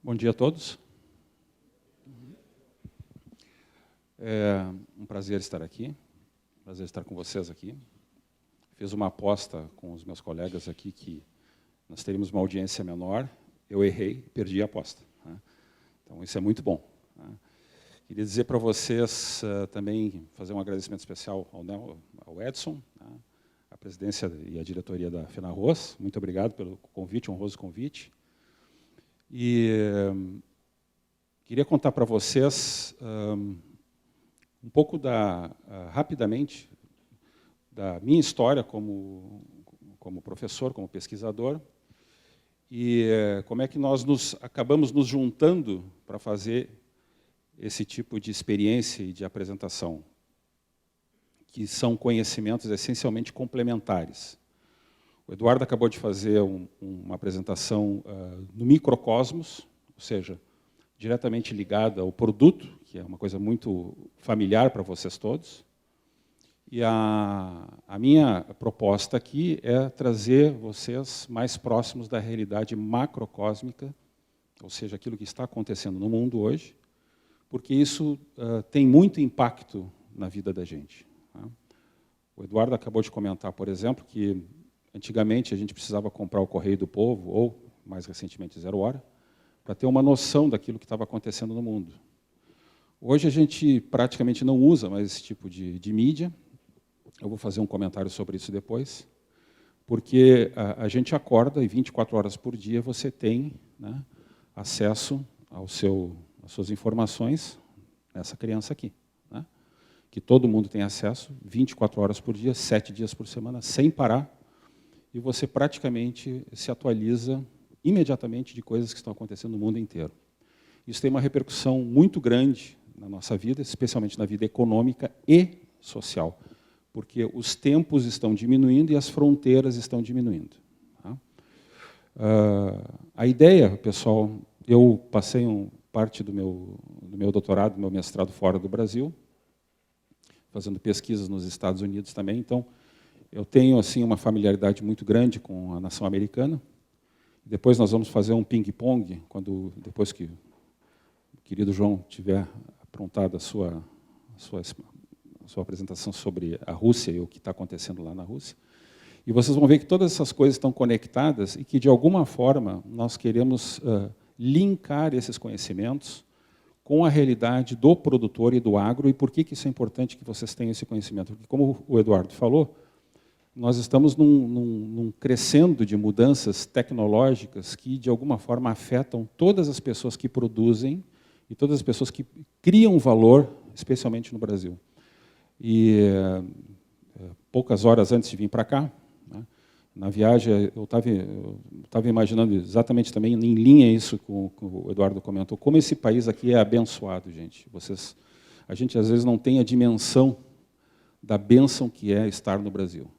Bom dia a todos. É um prazer estar aqui, prazer estar com vocês aqui. Fiz uma aposta com os meus colegas aqui que nós teríamos uma audiência menor. Eu errei, perdi a aposta. Então, isso é muito bom. Queria dizer para vocês também, fazer um agradecimento especial ao Edson, a presidência e a diretoria da FENARROS. Muito obrigado pelo convite, honroso convite. E queria contar para vocês um pouco rapidamente da minha história como professor, como pesquisador, e como é que nós acabamos nos juntando para fazer esse tipo de experiência e de apresentação, que são conhecimentos essencialmente complementares. O Eduardo acabou de fazer uma apresentação no microcosmos, ou seja, diretamente ligada ao produto, que é uma coisa muito familiar para vocês todos. E a minha proposta aqui é trazer vocês mais próximos da realidade macrocósmica, ou seja, aquilo que está acontecendo no mundo hoje, porque isso tem muito impacto na vida da gente. O Eduardo acabou de comentar, por exemplo, que antigamente a gente precisava comprar o Correio do Povo, ou, mais recentemente, Zero Hora, para ter uma noção daquilo que estava acontecendo no mundo. Hoje a gente praticamente não usa mais esse tipo de mídia. Eu vou fazer um comentário sobre isso depois, porque a gente acorda e 24 horas por dia você tem, né, acesso às suas informações, essa criança aqui, né, que todo mundo tem acesso 24 horas por dia, 7 dias por semana, sem parar, e você praticamente se atualiza imediatamente de coisas que estão acontecendo no mundo inteiro. Isso tem uma repercussão muito grande na nossa vida, especialmente na vida econômica e social, porque os tempos estão diminuindo e as fronteiras estão diminuindo. A ideia, pessoal, eu passei parte do meu doutorado, do meu mestrado fora do Brasil, fazendo pesquisas nos Estados Unidos também, então eu tenho assim uma familiaridade muito grande com a nação americana. Depois nós vamos fazer um ping-pong, depois que o querido João tiver aprontado a sua apresentação sobre a Rússia e o que está acontecendo lá na Rússia. E vocês vão ver que todas essas coisas estão conectadas e que, de alguma forma, nós queremos linkar esses conhecimentos com a realidade do produtor e do agro. E por que isso é importante que vocês tenham esse conhecimento? Porque, como o Eduardo falou, nós estamos num crescendo de mudanças tecnológicas que, de alguma forma, afetam todas as pessoas que produzem e todas as pessoas que criam valor, especialmente no Brasil. E poucas horas antes de vir para cá, né, na viagem, eu estava imaginando exatamente também, em linha isso que o Eduardo comentou, como esse país aqui é abençoado, gente. A gente, às vezes, não tem a dimensão da bênção que é estar no Brasil.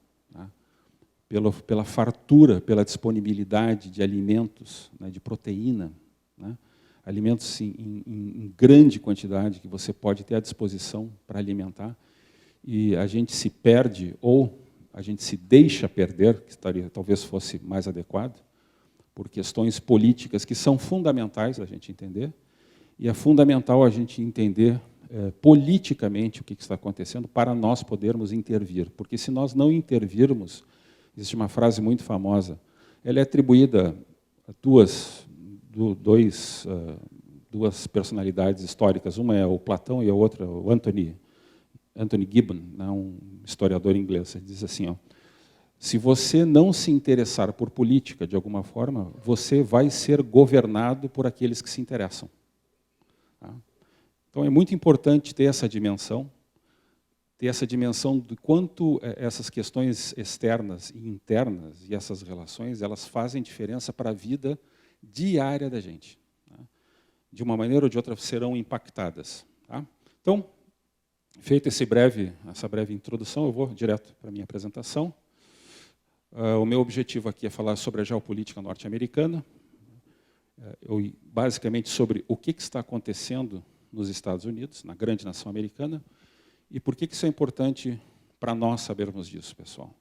Pela fartura, pela disponibilidade de alimentos, né, de proteína, né, alimentos em grande quantidade que você pode ter à disposição para alimentar, e a gente se perde, ou a gente se deixa perder, que talvez fosse mais adequado, por questões políticas que são fundamentais a gente entender, e é fundamental a gente entender politicamente o que está acontecendo para nós podermos intervir, porque se nós não intervirmos, existe uma frase muito famosa, ela é atribuída a duas personalidades históricas, uma é o Platão e a outra o Anthony Gibbon, né, um historiador inglês. Ele diz assim, se você não se interessar por política de alguma forma, você vai ser governado por aqueles que se interessam. Então é muito importante ter essa dimensão de quanto essas questões externas e internas e essas relações, elas fazem diferença para a vida diária da gente. De uma maneira ou de outra serão impactadas. Então, feita essa breve introdução, eu vou direto para a minha apresentação. O meu objetivo aqui é falar sobre a geopolítica norte-americana, basicamente sobre o que está acontecendo nos Estados Unidos, na grande nação americana, e por que isso é importante para nós sabermos disso, pessoal.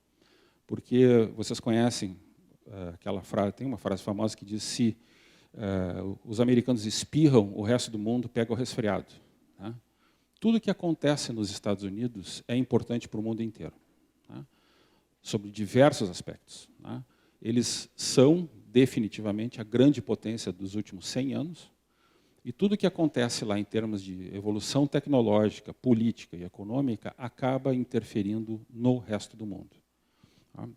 Porque vocês conhecem aquela frase, tem uma frase famosa que diz, se os americanos espirram, o resto do mundo pega o resfriado. Tá? Tudo que acontece nos Estados Unidos é importante para o mundo inteiro, tá? Sobre diversos aspectos. Tá? Eles são, definitivamente, a grande potência dos últimos 100 anos, e tudo que acontece lá em termos de evolução tecnológica, política e econômica acaba interferindo no resto do mundo. Tá?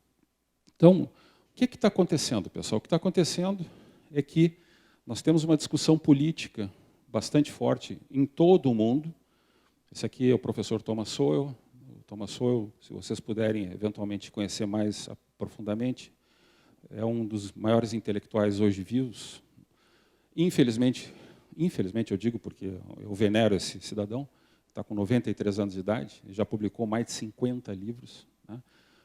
Então, o que está acontecendo, pessoal? O que está acontecendo é que nós temos uma discussão política bastante forte em todo o mundo. Esse aqui é o professor Thomas Sowell. O Thomas Sowell, se vocês puderem eventualmente conhecer mais profundamente, é um dos maiores intelectuais hoje vivos. Infelizmente eu digo porque eu venero esse cidadão, está com 93 anos de idade, já publicou mais de 50 livros. Né?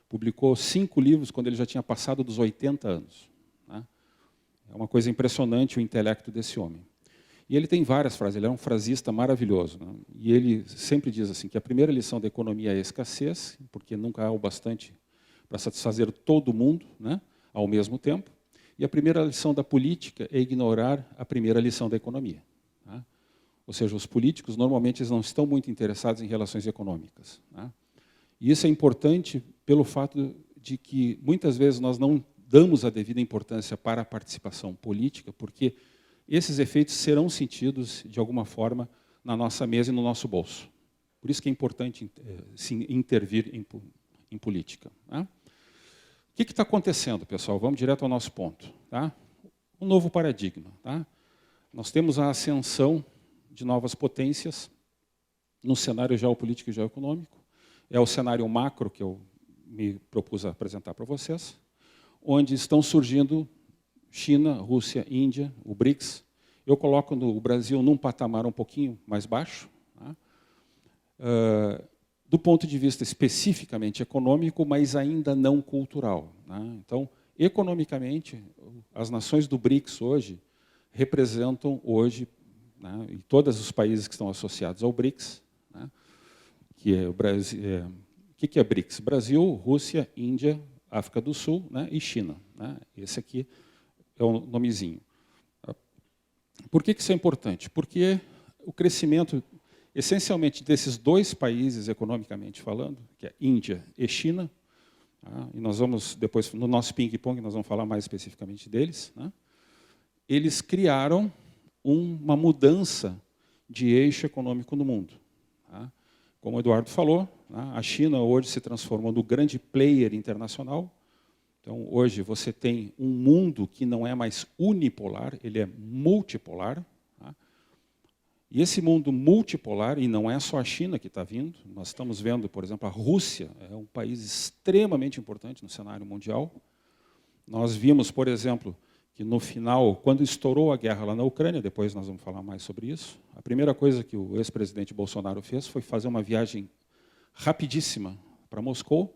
Publicou 5 livros quando ele já tinha passado dos 80 anos. Né? É uma coisa impressionante o intelecto desse homem. E ele tem várias frases, ele é um frasista maravilhoso. Né? E ele sempre diz assim, que a primeira lição da economia é a escassez, porque nunca há o bastante para satisfazer todo mundo, né, ao mesmo tempo. E a primeira lição da política é ignorar a primeira lição da economia. Tá? Ou seja, os políticos normalmente eles não estão muito interessados em relações econômicas. Tá? E isso é importante pelo fato de que muitas vezes nós não damos a devida importância para a participação política, porque esses efeitos serão sentidos, de alguma forma, na nossa mesa e no nosso bolso. Por isso que é importante intervir em política. Tá? O que está acontecendo, pessoal? Vamos direto ao nosso ponto. Tá? Um novo paradigma. Tá? Nós temos a ascensão de novas potências no cenário geopolítico e geoeconômico. É o cenário macro que eu me propus a apresentar para vocês, onde estão surgindo China, Rússia, Índia, o BRICS. Eu coloco o Brasil num patamar um pouquinho mais baixo, tá? Do ponto de vista especificamente econômico, mas ainda não cultural. Tá? Então, economicamente, as nações do BRICS hoje representam hoje, né, e todos os países que estão associados ao BRICS, né, que é o Brasil. O que é BRICS? Brasil, Rússia, Índia, África do Sul, né, e China. Né? Esse aqui é o nomezinho. Por que isso é importante? Porque o crescimento, essencialmente, desses dois países, economicamente falando, que é Índia e China, tá? E nós vamos, depois, no nosso ping-pong, nós vamos falar mais especificamente deles, né? Eles criaram uma mudança de eixo econômico no mundo. Tá? Como o Eduardo falou, tá? A China hoje se transformou no grande player internacional. Então, hoje, você tem um mundo que não é mais unipolar, ele é multipolar. Tá? E esse mundo multipolar, e não é só a China que está vindo, nós estamos vendo, por exemplo, a Rússia é um país extremamente importante no cenário mundial. Nós vimos, por exemplo, que no final, quando estourou a guerra lá na Ucrânia, depois nós vamos falar mais sobre isso, a primeira coisa que o ex-presidente Bolsonaro fez foi fazer uma viagem rapidíssima para Moscou,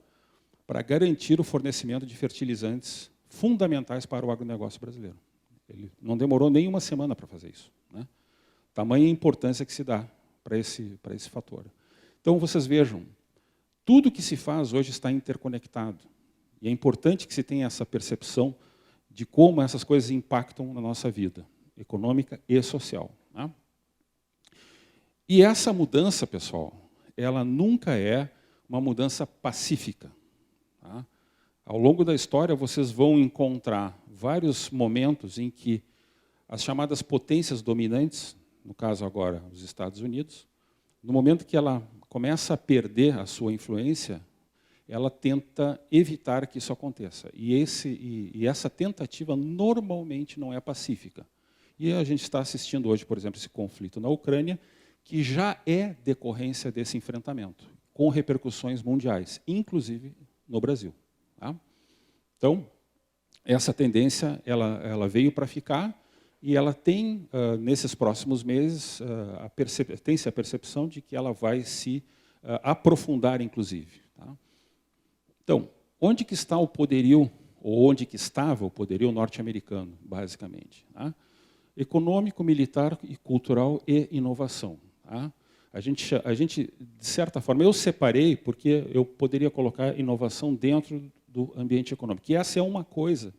para garantir o fornecimento de fertilizantes fundamentais para o agronegócio brasileiro. Ele não demorou nem uma semana para fazer isso. Né? Tamanha a importância que se dá para esse fator. Então, vocês vejam, tudo que se faz hoje está interconectado. E é importante que se tenha essa percepção de como essas coisas impactam na nossa vida, econômica e social. Né? E essa mudança, pessoal, ela nunca é uma mudança pacífica. Tá? Ao longo da história, vocês vão encontrar vários momentos em que as chamadas potências dominantes, no caso agora os Estados Unidos, no momento que ela começa a perder a sua influência, ela tenta evitar que isso aconteça. E essa tentativa normalmente não é pacífica. E a gente está assistindo hoje, por exemplo, esse conflito na Ucrânia, que já é decorrência desse enfrentamento, com repercussões mundiais, inclusive no Brasil. Tá? Então, essa tendência ela veio para ficar e ela tem, nesses próximos meses, tem-se a percepção de que ela vai se aprofundar, inclusive. Tá? Então, onde que está o poderio, ou onde que estava o poderio norte-americano, basicamente? Tá? Econômico, militar, e cultural e inovação. Tá? A gente, de certa forma, eu separei porque eu poderia colocar inovação dentro do ambiente econômico. E essa é uma coisa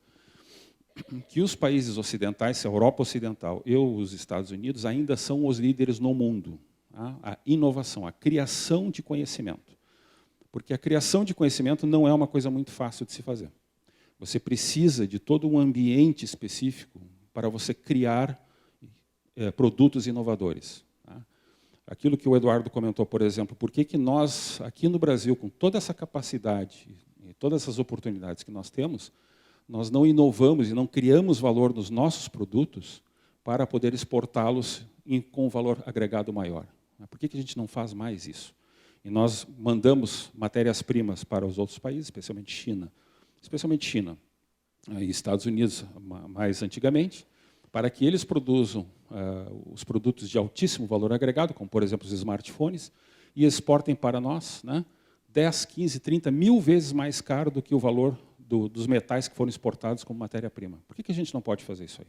que os países ocidentais, a Europa Ocidental e os Estados Unidos, ainda são os líderes no mundo. Tá? A inovação, a criação de conhecimento. Porque a criação de conhecimento não é uma coisa muito fácil de se fazer. Você precisa de todo um ambiente específico para você criar produtos inovadores. Tá? Aquilo que o Eduardo comentou, por exemplo, por que nós, aqui no Brasil, com toda essa capacidade e todas essas oportunidades que nós temos, nós não inovamos e não criamos valor nos nossos produtos para poder exportá-los com valor agregado maior? Por que a gente não faz mais isso? E nós mandamos matérias-primas para os outros países, especialmente China e Estados Unidos, mais antigamente, para que eles produzam os produtos de altíssimo valor agregado, como, por exemplo, os smartphones, e exportem para nós 10, 15, 30 mil vezes mais caro do que o valor dos metais que foram exportados como matéria-prima. Por que a gente não pode fazer isso aí?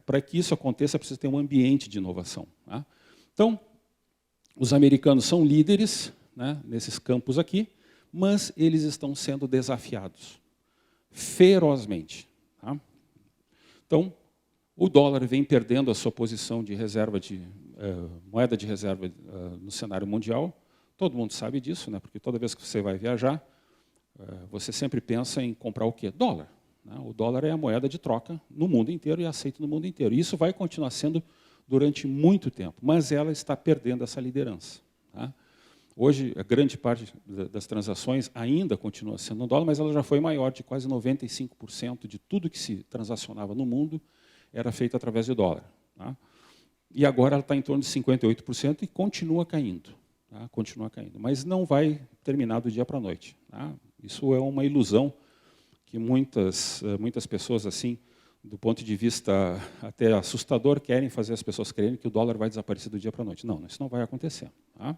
Para que isso aconteça, precisa ter um ambiente de inovação. Tá? Então, os americanos são líderes nesses campos aqui, mas eles estão sendo desafiados ferozmente. Tá? Então, o dólar vem perdendo a sua posição de reserva moeda de reserva no cenário mundial. Todo mundo sabe disso, porque toda vez que você vai viajar, você sempre pensa em comprar o quê? Dólar. O dólar é a moeda de troca no mundo inteiro e aceito no mundo inteiro. E isso vai continuar sendo durante muito tempo, mas ela está perdendo essa liderança. Tá? Hoje, a grande parte das transações ainda continua sendo no dólar, mas ela já foi maior, de quase 95% de tudo que se transacionava no mundo era feito através de dólar. Tá? E agora ela está em torno de 58% e continua caindo. Tá? Continua caindo, mas não vai terminar do dia para a noite. Tá? Isso é uma ilusão que muitas pessoas, assim, do ponto de vista até assustador, querem fazer as pessoas crerem que o dólar vai desaparecer do dia para a noite. Não, isso não vai acontecer. Tá?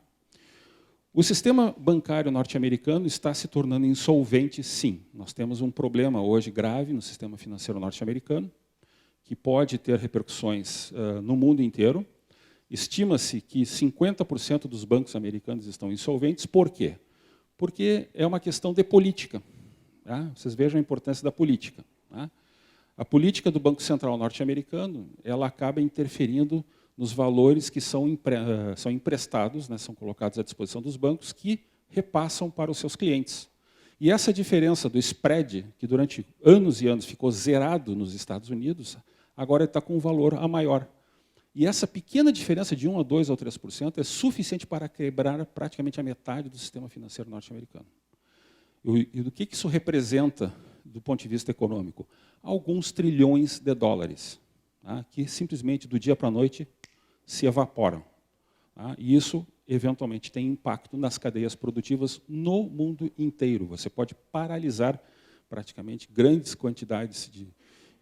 O sistema bancário norte-americano está se tornando insolvente, sim. Nós temos um problema hoje grave no sistema financeiro norte-americano, que pode ter repercussões no mundo inteiro. Estima-se que 50% dos bancos americanos estão insolventes. Por quê? Porque é uma questão de política. Tá? Vocês vejam a importância da política. Tá? A política do Banco Central norte-americano ela acaba interferindo nos valores que são emprestados, são colocados à disposição dos bancos, que repassam para os seus clientes. E essa diferença do spread, que durante anos e anos ficou zerado nos Estados Unidos, agora está com um valor a maior. E essa pequena diferença de 1 a 2 ou 3% é suficiente para quebrar praticamente a metade do sistema financeiro norte-americano. E do que isso representa do ponto de vista econômico? Alguns trilhões de dólares, que simplesmente do dia para a noite se evaporam. E isso, eventualmente, tem impacto nas cadeias produtivas no mundo inteiro. Você pode paralisar praticamente grandes quantidades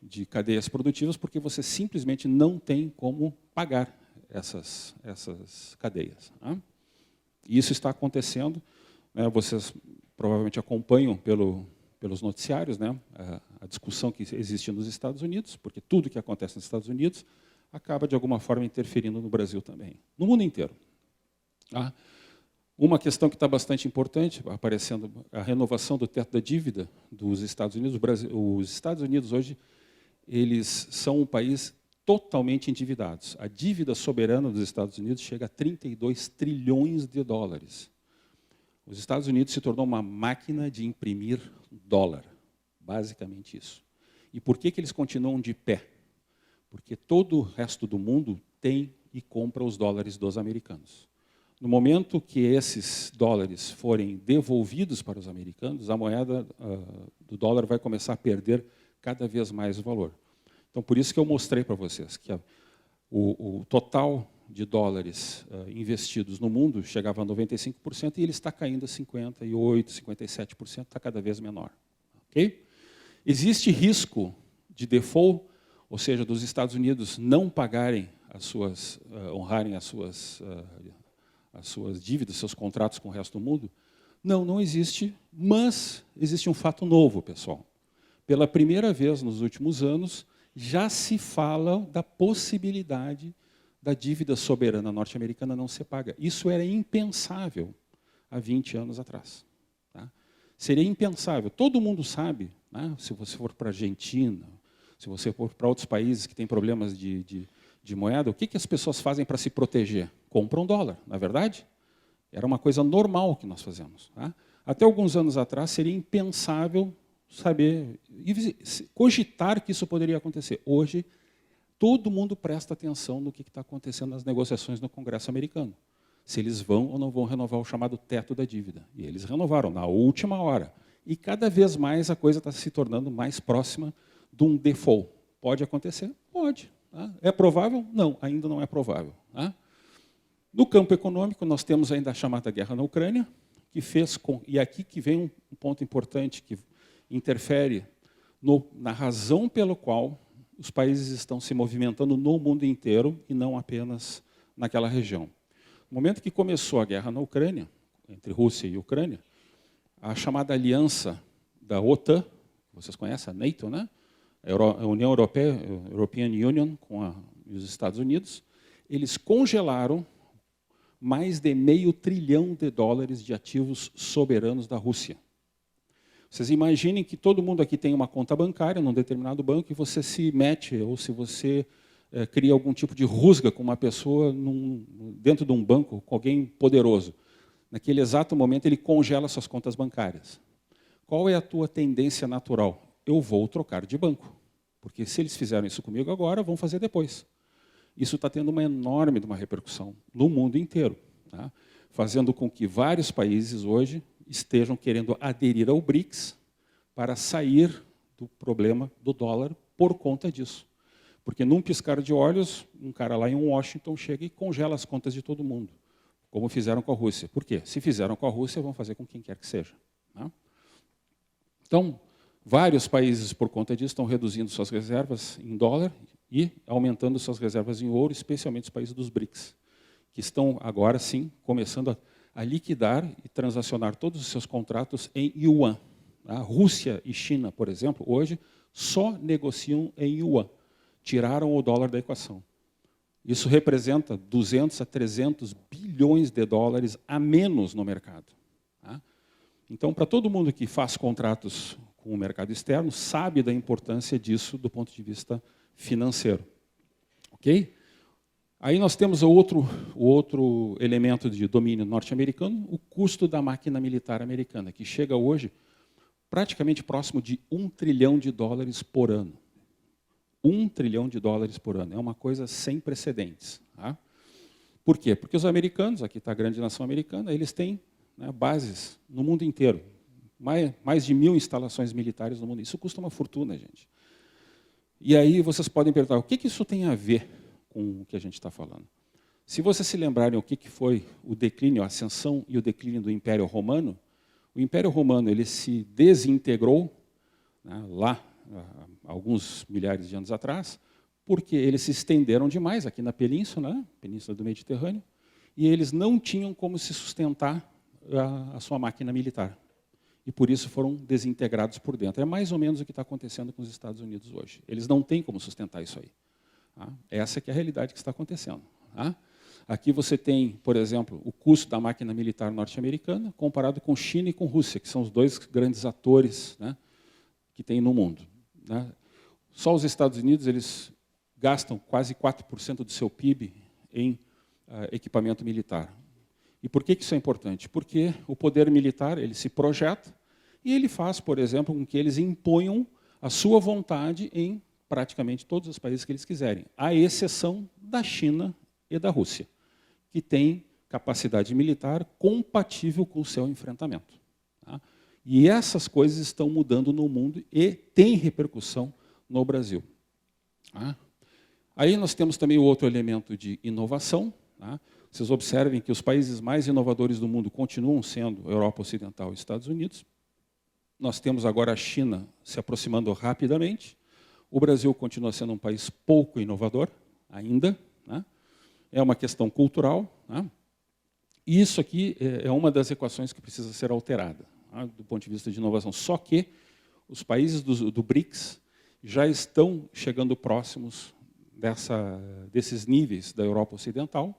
de cadeias produtivas porque você simplesmente não tem como pagar essas cadeias. E isso está acontecendo. Vocês provavelmente acompanham pelos noticiários a discussão que existe nos Estados Unidos, porque tudo que acontece nos Estados Unidos acaba, de alguma forma, interferindo no Brasil também, no mundo inteiro. Uma questão que está bastante importante, aparecendo a renovação do teto da dívida dos Estados Unidos. Os Estados Unidos, hoje, eles são um país totalmente endividados. A dívida soberana dos Estados Unidos chega a 32 trilhões de dólares. Os Estados Unidos se tornou uma máquina de imprimir dólar, basicamente isso. E por que eles continuam de pé? Porque todo o resto do mundo tem e compra os dólares dos americanos. No momento que esses dólares forem devolvidos para os americanos, a moeda do dólar vai começar a perder cada vez mais o valor. Então, por isso que eu mostrei para vocês que o total de dólares investidos no mundo chegava a 95% e ele está caindo a 58%, 57%, está cada vez menor. Okay? Existe risco de default, ou seja, dos Estados Unidos não pagarem honrarem as suas dívidas, seus contratos com o resto do mundo? Não, não existe, mas existe um fato novo, pessoal. Pela primeira vez nos últimos anos, já se fala da possibilidade da dívida soberana norte-americana não ser paga. Isso era impensável há 20 anos atrás. Tá? Seria impensável. Todo mundo sabe, se você for para a Argentina, Se você for para outros países que têm problemas de moeda, o que as pessoas fazem para se proteger? Compram dólar, não é verdade? Era uma coisa normal que nós fazemos. Tá? Até alguns anos atrás, seria impensável saber, cogitar que isso poderia acontecer. Hoje, todo mundo presta atenção no que está acontecendo nas negociações no Congresso americano. Se eles vão ou não vão renovar o chamado teto da dívida. E eles renovaram na última hora. E cada vez mais a coisa está se tornando mais próxima de um default. Pode acontecer? Pode. Tá? É provável? Não, ainda não é provável. Tá? No campo econômico, nós temos ainda a chamada guerra na Ucrânia, que fez com... E aqui que vem um ponto importante que interfere na razão pela qual os países estão se movimentando no mundo inteiro e não apenas naquela região. No momento que começou a guerra na Ucrânia, entre Rússia e Ucrânia, a chamada aliança da OTAN, vocês conhecem a NATO, né? A União Europeia, European Union, com os Estados Unidos, eles congelaram mais de $500 bilhão de ativos soberanos da Rússia. Vocês imaginem que todo mundo aqui tem uma conta bancária num determinado banco e você se mete, ou se você cria algum tipo de rusga com uma pessoa dentro de um banco, com alguém poderoso. Naquele exato momento, ele congela suas contas bancárias. Qual é a tua tendência natural? Eu vou trocar de banco. Porque se eles fizeram isso comigo agora, vão fazer depois. Isso está tendo uma enorme repercussão no mundo inteiro, tá? Fazendo com que vários países hoje estejam querendo aderir ao BRICS para sair do problema do dólar por conta disso. Porque num piscar de olhos, um cara lá em Washington chega e congela as contas de todo mundo, como fizeram com a Rússia. Por quê? Se fizeram com a Rússia, vão fazer com quem quer que seja. Tá? Então, vários países, por conta disso, estão reduzindo suas reservas em dólar e aumentando suas reservas em ouro, especialmente os países dos BRICS, que estão agora, sim, começando a liquidar e transacionar todos os seus contratos em yuan. A Rússia e China, por exemplo, hoje só negociam em yuan. Tiraram o dólar da equação. Isso representa 200 a 300 bilhões de dólares a menos no mercado. Tá? Então, para todo mundo que faz contratos com o mercado externo, sabe da importância disso do ponto de vista financeiro. Ok? Aí nós temos o outro elemento de domínio norte-americano, o custo da máquina militar americana, que chega hoje praticamente próximo de $1 trilhão por ano. $1 trilhão por ano. É uma coisa sem precedentes. Tá? Por quê? Porque os americanos, aqui está a grande nação americana, eles têm, né, bases no mundo inteiro. Mais de 1000 instalações militares no mundo. Isso custa uma fortuna, gente. E aí vocês podem perguntar, o que isso tem a ver com o que a gente está falando? Se vocês se lembrarem o que foi o declínio, a ascensão e o declínio do Império Romano, o Império Romano ele se desintegrou, né, lá, há alguns milhares de anos atrás, porque eles se estenderam demais aqui na península, né, península do Mediterrâneo, e eles não tinham como se sustentar a sua máquina militar. E por isso foram desintegrados por dentro. É mais ou menos o que está acontecendo com os Estados Unidos hoje. Eles não têm como sustentar isso aí. Tá? Essa que é a realidade que está acontecendo. Tá? Aqui você tem, por exemplo, o custo da máquina militar norte-americana comparado com China e com Rússia, que são os dois grandes atores, né, que tem no mundo. Né? Só os Estados Unidos eles gastam quase 4% do seu PIB em equipamento militar. E por que isso é importante? Porque o poder militar ele se projeta e ele faz, por exemplo, com que eles imponham a sua vontade em praticamente todos os países que eles quiserem, à exceção da China e da Rússia, que têm capacidade militar compatível com o seu enfrentamento. Tá? E essas coisas estão mudando no mundo e têm repercussão no Brasil. Tá? Aí nós temos também o outro elemento de inovação. Tá? Vocês observem que os países mais inovadores do mundo continuam sendo a Europa Ocidental e Estados Unidos. Nós temos agora a China se aproximando rapidamente. O Brasil continua sendo um país pouco inovador, ainda. Né? É uma questão cultural. Né? E isso aqui é uma das equações que precisa ser alterada, tá? Do ponto de vista de inovação. Só que os países do BRICS já estão chegando próximos desses níveis da Europa Ocidental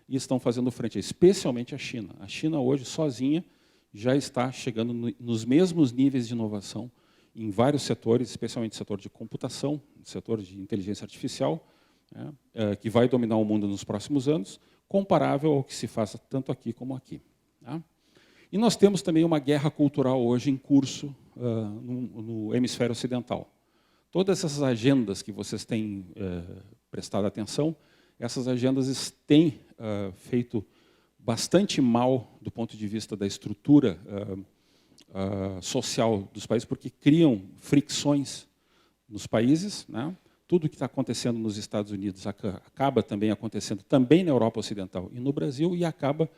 e estão fazendo frente, especialmente a China. A China hoje, sozinha, já está chegando nos mesmos níveis de inovação em vários setores, especialmente no setor de computação, no setor de inteligência artificial, né, que vai dominar o mundo nos próximos anos, comparável ao que se faz tanto aqui como aqui. Tá? E nós temos também uma guerra cultural hoje em curso no hemisfério ocidental. Todas essas agendas que vocês têm prestado atenção, essas agendas têm feito bastante mal do ponto de vista da estrutura social dos países, porque criam fricções nos países, né? Tudo que está acontecendo nos Estados Unidos acaba também acontecendo também na Europa Ocidental e no Brasil, e acaba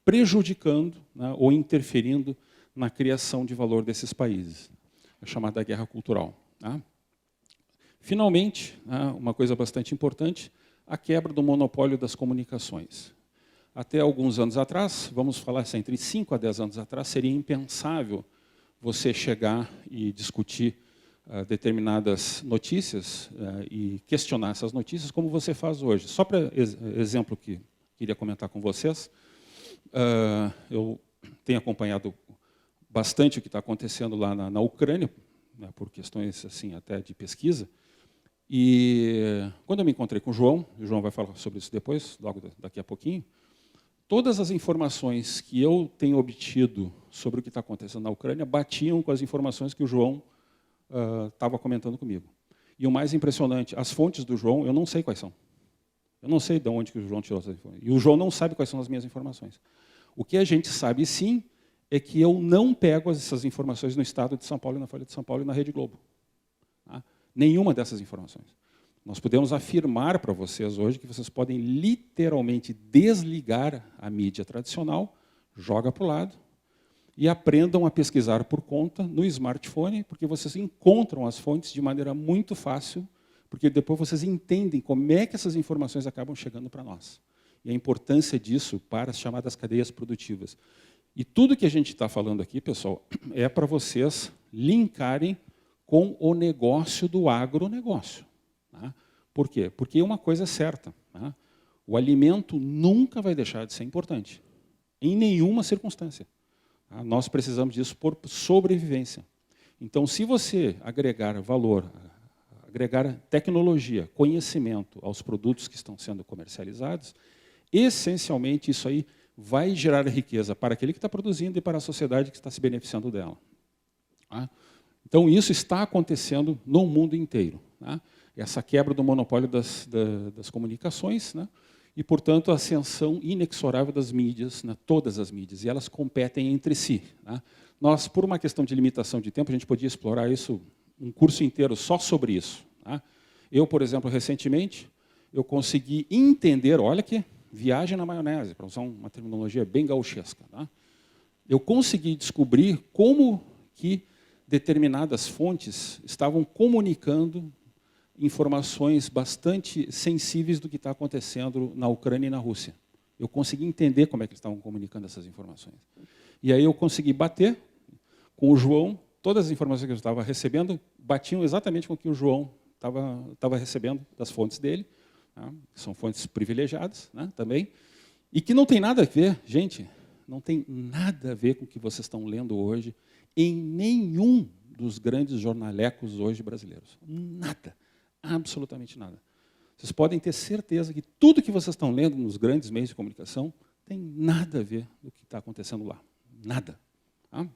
prejudicando, né, ou interferindo na criação de valor desses países, a chamada guerra cultural. Tá? Finalmente, né, uma coisa bastante importante, a quebra do monopólio das comunicações. Até alguns anos atrás, vamos falar assim, entre 5 a 10 anos atrás, seria impensável você chegar e discutir determinadas notícias e questionar essas notícias como você faz hoje. Só para exemplo que queria comentar com vocês, eu tenho acompanhado bastante o que está acontecendo lá na Ucrânia, né, por questões assim até de pesquisa, e quando eu me encontrei com o João vai falar sobre isso depois, logo daqui a pouquinho, todas as informações que eu tenho obtido sobre o que está acontecendo na Ucrânia batiam com as informações que o João estava comentando comigo. E o mais impressionante, as fontes do João, eu não sei quais são. Eu não sei de onde que o João tirou essas informações. E o João não sabe quais são as minhas informações. O que a gente sabe, sim, é que eu não pego essas informações no Estado de São Paulo, na Folha de São Paulo e na Rede Globo. Tá? Nenhuma dessas informações. Nós podemos afirmar para vocês hoje que vocês podem literalmente desligar a mídia tradicional, joga para o lado, e aprendam a pesquisar por conta no smartphone, porque vocês encontram as fontes de maneira muito fácil, porque depois vocês entendem como é que essas informações acabam chegando para nós. E a importância disso para as chamadas cadeias produtivas. E tudo que a gente está falando aqui, pessoal, é para vocês linkarem com o negócio do agronegócio. Tá? Por quê? Porque uma coisa é certa, tá? O alimento nunca vai deixar de ser importante, em nenhuma circunstância. Tá? Nós precisamos disso por sobrevivência. Então, se você agregar valor, agregar tecnologia, conhecimento aos produtos que estão sendo comercializados, essencialmente isso aí vai gerar riqueza para aquele que está produzindo e para a sociedade que está se beneficiando dela. Tá? Então, isso está acontecendo no mundo inteiro. Tá? Essa quebra do monopólio das comunicações, né? E, portanto, a ascensão inexorável das mídias, né? Todas as mídias, e elas competem entre si. Tá? Nós, por uma questão de limitação de tempo, a gente podia explorar isso, um curso inteiro só sobre isso. Tá? Eu, por exemplo, recentemente, eu consegui entender, olha que viagem na maionese, para usar uma terminologia bem gauchesca. Tá? Eu consegui descobrir como que determinadas fontes estavam comunicando informações bastante sensíveis do que está acontecendo na Ucrânia e na Rússia. Eu consegui entender como é que eles estavam comunicando essas informações. E aí eu consegui bater com o João, todas as informações que eu estava recebendo batiam exatamente com o que o João estava recebendo das fontes dele, tá? Que são fontes privilegiadas, né, também, e que não tem nada a ver, gente, não tem nada a ver com o que vocês estão lendo hoje em nenhum dos grandes jornalecos hoje brasileiros. Nada. Absolutamente nada. Vocês podem ter certeza que tudo que vocês estão lendo nos grandes meios de comunicação tem nada a ver com o que está acontecendo lá. Nada. Tá?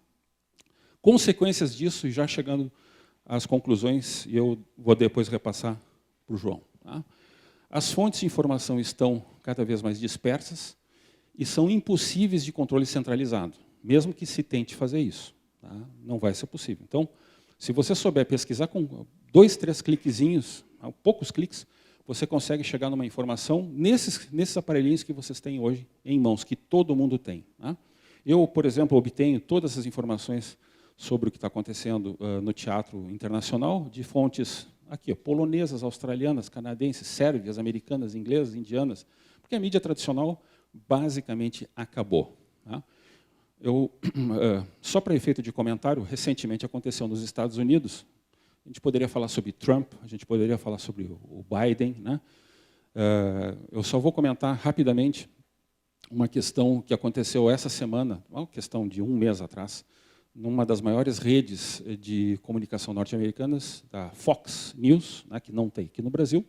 Consequências disso, e já chegando às conclusões, e eu vou depois repassar para o João. Tá? As fontes de informação estão cada vez mais dispersas e são impossíveis de controle centralizado, mesmo que se tente fazer isso. Tá? Não vai ser possível. Então, se você souber pesquisar com 2, 3 cliquezinhos, poucos cliques, você consegue chegar numa informação nesses aparelhinhos que vocês têm hoje em mãos, que todo mundo tem. Tá? Eu, por exemplo, obtenho todas essas informações sobre o que está acontecendo no teatro internacional de fontes aqui, polonesas, australianas, canadenses, sérvias, americanas, inglesas, indianas, porque a mídia tradicional basicamente acabou. Tá? Só para efeito de comentário, recentemente aconteceu nos Estados Unidos. A gente poderia falar sobre Trump, a gente poderia falar sobre o Biden. Né? Eu só vou comentar rapidamente uma questão que aconteceu essa semana, uma questão de um mês atrás, numa das maiores redes de comunicação norte-americanas, da Fox News, né, que não tem aqui no Brasil,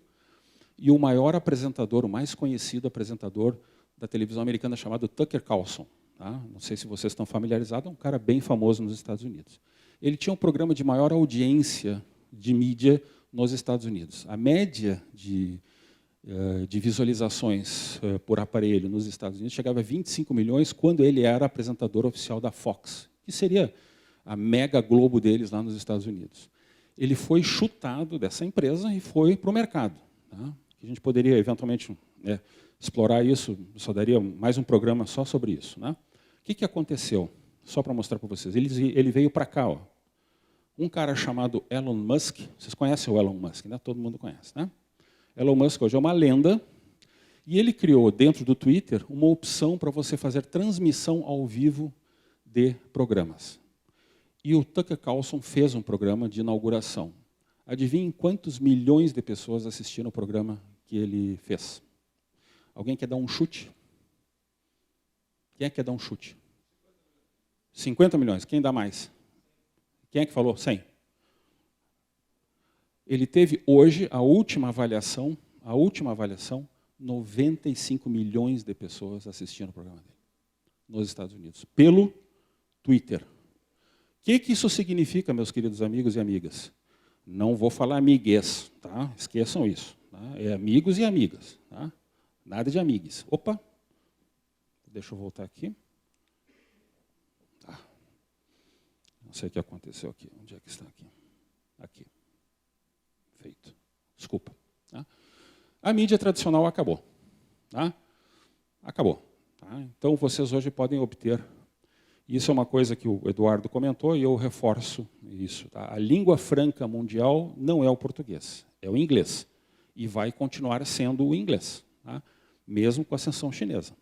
e o maior apresentador, o mais conhecido apresentador da televisão americana, chamado Tucker Carlson. Tá? Não sei se vocês estão familiarizados, é um cara bem famoso nos Estados Unidos. Ele tinha um programa de maior audiência de mídia nos Estados Unidos. A média de visualizações por aparelho nos Estados Unidos chegava a 25 milhões quando ele era apresentador oficial da Fox, que seria a mega Globo deles lá nos Estados Unidos. Ele foi chutado dessa empresa e foi para o mercado. Tá? A gente poderia, eventualmente, explorar isso, só daria mais um programa só sobre isso. Né? O que aconteceu? Só para mostrar para vocês. Ele veio para cá. Ó. Um cara chamado Elon Musk, vocês conhecem o Elon Musk, né? Todo mundo conhece. Né? Elon Musk hoje é uma lenda, e ele criou, dentro do Twitter, uma opção para você fazer transmissão ao vivo de programas. E o Tucker Carlson fez um programa de inauguração. Adivinhem quantos milhões de pessoas assistiram o programa que ele fez? Alguém quer dar um chute? Quem é que quer dar um chute? 50 milhões. Quem dá mais? Quem é que falou? 100. Ele teve hoje a última avaliação, 95 milhões de pessoas assistindo o programa dele, nos Estados Unidos, pelo Twitter. O que isso significa, meus queridos amigos e amigas? Não vou falar amigues, tá? Esqueçam isso. Tá? É amigos e amigas. Tá? Nada de amigues. Opa! Deixa eu voltar aqui. Tá. Não sei o que aconteceu aqui. Onde é que está aqui? Aqui. Feito. Desculpa. Tá? A mídia tradicional acabou. Tá? Acabou. Tá? Então, vocês hoje podem obter. Isso é uma coisa que o Eduardo comentou e eu reforço isso. Tá? A língua franca mundial não é o português, é o inglês. E vai continuar sendo o inglês, tá? Mesmo com a ascensão chinesa.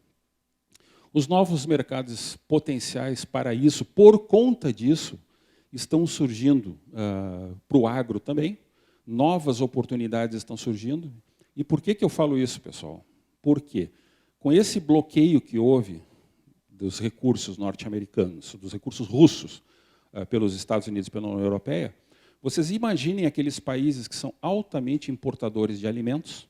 Os novos mercados potenciais para isso, por conta disso, estão surgindo para o agro também. Novas oportunidades estão surgindo. E por que eu falo isso, pessoal? Porque com esse bloqueio que houve dos recursos norte-americanos, dos recursos russos pelos Estados Unidos e pela União Europeia, vocês imaginem aqueles países que são altamente importadores de alimentos,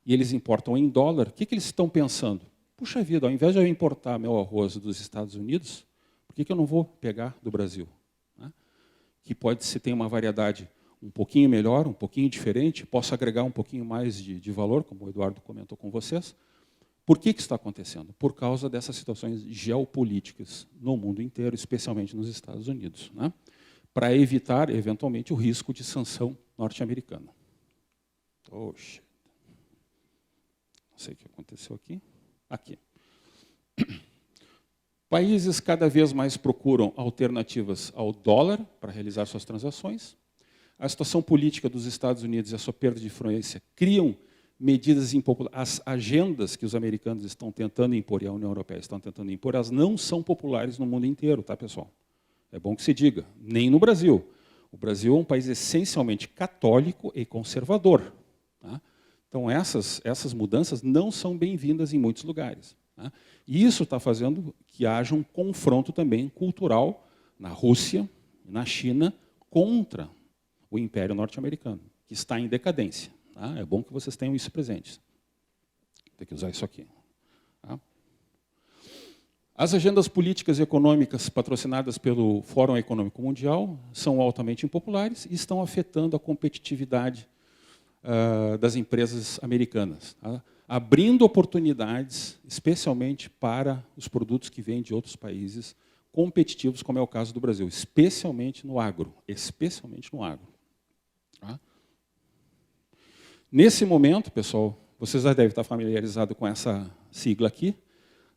e eles importam em dólar, o que eles estão pensando? Puxa vida, ao invés de eu importar meu arroz dos Estados Unidos, por que eu não vou pegar do Brasil? Né? Que pode ser, tem uma variedade um pouquinho melhor, um pouquinho diferente, posso agregar um pouquinho mais de valor, como o Eduardo comentou com vocês. Por que isso está acontecendo? Por causa dessas situações geopolíticas no mundo inteiro, especialmente nos Estados Unidos, né? Para evitar, eventualmente, o risco de sanção norte-americana. Oxe. Não sei o que aconteceu aqui. Aqui. Países cada vez mais procuram alternativas ao dólar para realizar suas transações. A situação política dos Estados Unidos e a sua perda de influência criam medidas impopulares. As agendas que os americanos estão tentando impor e a União Europeia estão tentando impor, elas não são populares no mundo inteiro, tá, pessoal? É bom que se diga, nem no Brasil. O Brasil é um país essencialmente católico e conservador. Tá? Então, essas mudanças não são bem-vindas em muitos lugares. Tá? E isso está fazendo que haja um confronto também cultural na Rússia e na China contra o Império Norte-Americano, que está em decadência. Tá? É bom que vocês tenham isso presente. Tem que usar isso aqui. Tá? As agendas políticas e econômicas patrocinadas pelo Fórum Econômico Mundial são altamente impopulares e estão afetando a competitividade das empresas americanas, tá? Abrindo oportunidades, especialmente para os produtos que vêm de outros países competitivos, como é o caso do Brasil, especialmente no agro. Especialmente no agro. Tá? Nesse momento, pessoal, vocês já devem estar familiarizados com essa sigla aqui,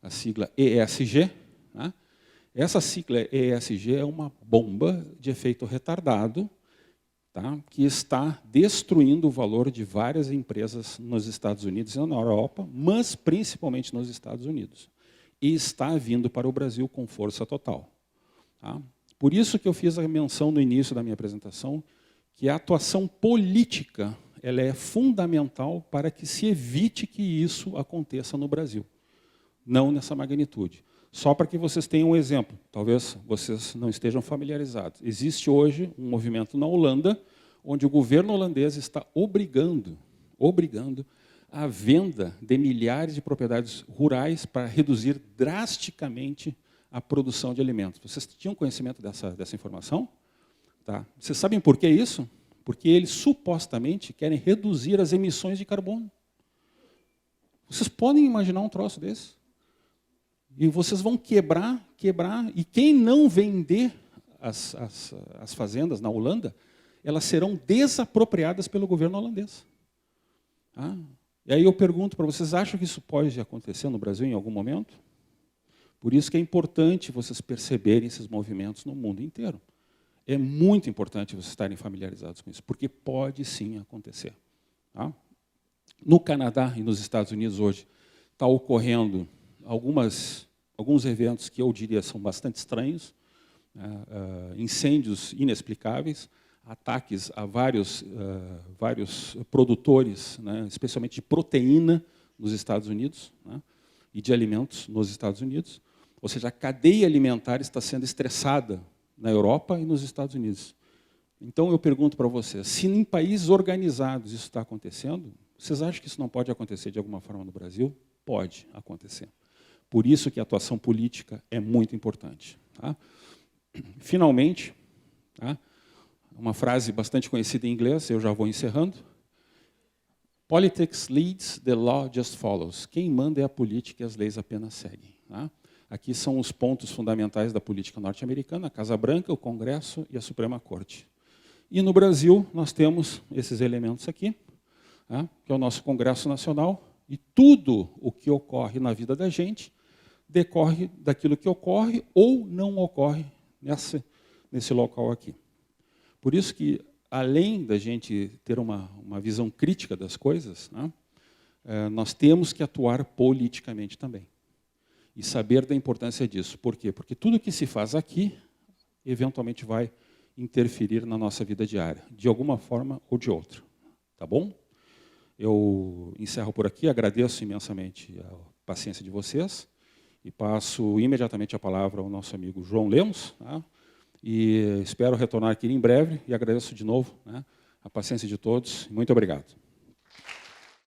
a sigla ESG. Né? Essa sigla ESG é uma bomba de efeito retardado, tá? Que está destruindo o valor de várias empresas nos Estados Unidos e na Europa, mas principalmente nos Estados Unidos. E está vindo para o Brasil com força total. Tá? Por isso que eu fiz a menção no início da minha apresentação, que a atuação política ela é fundamental para que se evite que isso aconteça no Brasil. Não nessa magnitude. Só para que vocês tenham um exemplo, talvez vocês não estejam familiarizados. Existe hoje um movimento na Holanda, onde o governo holandês está obrigando a venda de milhares de propriedades rurais para reduzir drasticamente a produção de alimentos. Vocês tinham conhecimento dessa informação? Tá. Vocês sabem por que isso? Porque eles supostamente querem reduzir as emissões de carbono. Vocês podem imaginar um troço desse? E vocês vão quebrar, e quem não vender as fazendas na Holanda, elas serão desapropriadas pelo governo holandês. Ah, e aí eu pergunto para vocês, acham que isso pode acontecer no Brasil em algum momento? Por isso que é importante vocês perceberem esses movimentos no mundo inteiro. É muito importante vocês estarem familiarizados com isso, porque pode sim acontecer. Tá? No Canadá e nos Estados Unidos hoje está ocorrendo alguns eventos que eu diria são bastante estranhos, incêndios inexplicáveis, ataques a vários produtores, né, especialmente de proteína nos Estados Unidos, né, e de alimentos nos Estados Unidos. Ou seja, a cadeia alimentar está sendo estressada na Europa e nos Estados Unidos. Então, eu pergunto para vocês, se em países organizados isso está acontecendo, vocês acham que isso não pode acontecer de alguma forma no Brasil? Pode acontecer. Por isso que a atuação política é muito importante. Tá? Finalmente, tá? Uma frase bastante conhecida em inglês, eu já vou encerrando. Politics leads, the law just follows. Quem manda é a política e as leis apenas seguem. Tá? Aqui são os pontos fundamentais da política norte-americana, a Casa Branca, o Congresso e a Suprema Corte. E no Brasil, nós temos esses elementos aqui, tá? Que é o nosso Congresso Nacional, e tudo o que ocorre na vida da gente decorre daquilo que ocorre ou não ocorre nesse local aqui. Por isso que, além da gente ter uma visão crítica das coisas, né, nós temos que atuar politicamente também. E saber da importância disso. Por quê? Porque tudo que se faz aqui, eventualmente vai interferir na nossa vida diária, de alguma forma ou de outra. Tá bom? Eu encerro por aqui, agradeço imensamente a paciência de vocês e passo imediatamente a palavra ao nosso amigo João Lemos, tá? E espero retornar aqui em breve e agradeço de novo, né, a paciência de todos. Muito obrigado.